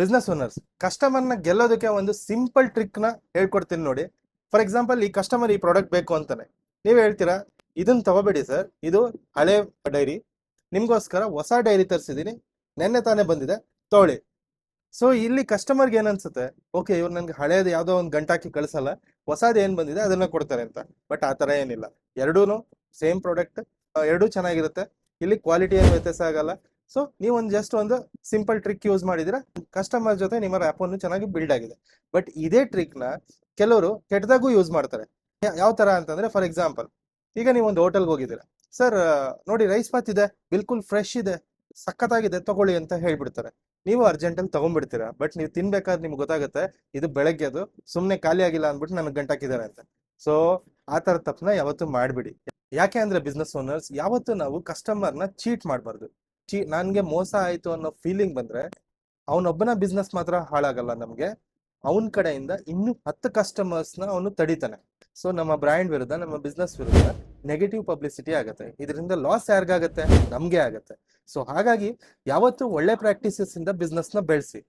Business owners ಕಸ್ಟಮರ್ನ ಗೆಲ್ಲೋದಕ್ಕೆ ಒಂದು simple trick ನ ಹೇಳ್ಕೊಡ್ತೀನಿ ನೋಡಿ. ಫಾರ್ ಎಕ್ಸಾಂಪಲ್, ಈ ಕಸ್ಟಮರ್ ಈ ಪ್ರಾಡಕ್ಟ್ ಬೇಕು ಅಂತಾನೆ, ನೀವ್ ಹೇಳ್ತೀರಾ ಇದನ್ನ ತಗೋಬೇಡಿ ಸರ್, ಇದು ಹಳೆ ಡೈರಿ, ನಿಮ್ಗೋಸ್ಕರ ಹೊಸ ಡೈರಿ ತರಿಸಿದೀನಿ, ನೆನ್ನೆ ತಾನೇ ಬಂದಿದೆ, ತಗೊಳ್ಳಿ. ಸೊ ಇಲ್ಲಿ ಕಸ್ಟಮರ್ಗೆ ಏನ್ ಅನ್ಸುತ್ತೆ, ಓಕೆ ಇವ್ರು ನನ್ಗೆ ಹಳೇದು ಯಾವ್ದೋ ಒಂದು ಗಂಟಾಕಿ ಕಳ್ಸಲ್ಲ, ಹೊಸದು ಏನ್ ಬಂದಿದೆ ಅದನ್ನ ಕೊಡ್ತಾರೆ ಅಂತ. ಬಟ್ ಆ ತರ ಏನಿಲ್ಲ, ಎರಡೂನು ಸೇಮ್ ಪ್ರಾಡಕ್ಟ್, ಎರಡೂ ಚೆನ್ನಾಗಿರುತ್ತೆ, ಇಲ್ಲಿ ಕ್ವಾಲಿಟಿ ಏನು ವ್ಯತ್ಯಾಸ ಆಗಲ್ಲ. ಸೊ ನೀವು ಒಂದು ಜಸ್ಟ್ ಒಂದು ಸಿಂಪಲ್ ಟ್ರಿಕ್ ಯೂಸ್ ಮಾಡಿದ್ರೆ ಕಸ್ಟಮರ್ ಜೊತೆ ನಿಮ್ಮ ರ್ಯಾಪ್ ಅನ್ನು ಚೆನ್ನಾಗಿ ಬಿಲ್ಡ್ ಆಗಿದೆ. ಬಟ್ ಇದೇ ಟ್ರಿಕ್ ನ ಕೆಲವರು ಕೆಟ್ಟದಾಗೂ ಯೂಸ್ ಮಾಡ್ತಾರೆ. ಯಾವ ತರ ಅಂತಂದ್ರೆ, ಫಾರ್ ಎಕ್ಸಾಂಪಲ್, ಈಗ ನೀವು ಒಂದು ಹೋಟೆಲ್ಗೆ ಹೋಗಿದ್ದೀರಾ, ಸರ್ ನೋಡಿ ರೈಸ್ ಬಾತ್ ಇದೆ, ಬಿಲ್ಕುಲ್ ಫ್ರೆಶ್ ಇದೆ, ಸಖತ್ತಾಗಿದೆ, ತಗೊಳ್ಳಿ ಅಂತ ಹೇಳ್ಬಿಡ್ತಾರೆ. ನೀವು ಅರ್ಜೆಂಟಲ್ಲಿ ತಗೊಂಡ್ಬಿಡ್ತೀರಾ. ಬಟ್ ನೀವು ತಿನ್ಬೇಕಾದ್ರೆ ನಿಮ್ಗೆ ಗೊತ್ತಾಗುತ್ತೆ ಇದು ಬೆಳಗ್ಗೆ ಅದು ಸುಮ್ಮನೆ ಖಾಲಿ ಆಗಿಲ್ಲ ಅಂದ್ಬಿಟ್ಟು ನನಗೆ ಗಂಟಾಕಿದ್ದಾರೆ ಅಂತ. ಸೊ ಆ ತರ ತಪ್ಪನ ಯಾವತ್ತೂ ಮಾಡ್ಬಿಡಿ. ಯಾಕೆ ಅಂದ್ರೆ ಬಿಸ್ನೆಸ್ ಓನರ್ಸ್ ಯಾವತ್ತೂ ನಾವು ಕಸ್ಟಮರ್ನ ಚೀಟ್ ಮಾಡಬಾರ್ದು. ನನ್ಗೆ ಮೋಸ ಆಯ್ತು ಅನ್ನೋ ಫೀಲಿಂಗ್ ಬಂದ್ರೆ ಅವನೊಬ್ಬನ ಬಿಸ್ನೆಸ್ ಮಾತ್ರ ಹಾಳಾಗಲ್ಲ, ನಮ್ಗೆ ಅವನ ಕಡೆಯಿಂದ ಇನ್ನು 10 ಕಸ್ಟಮರ್ಸ್ನ ಅವನು ತಡಿತಾನೆ. ಸೊ ನಮ್ಮ ಬ್ರ್ಯಾಂಡ್ ವಿರುದ್ಧ, ನಮ್ಮ ಬಿಸ್ನೆಸ್ ವಿರುದ್ಧ ನೆಗೆಟಿವ್ ಪಬ್ಲಿಸಿಟಿ ಆಗುತ್ತೆ. ಇದರಿಂದ ಲಾಸ್ ಯಾರಿಗಾಗತ್ತೆ? ನಮ್ಗೆ ಆಗತ್ತೆ. ಸೊ ಹಾಗಾಗಿ ಯಾವತ್ತು ಒಳ್ಳೆ ಪ್ರಾಕ್ಟೀಸಸ್ ಇಂದ ಬಿಸ್ನೆಸ್ ನ ಬೆಳೆಸಿ.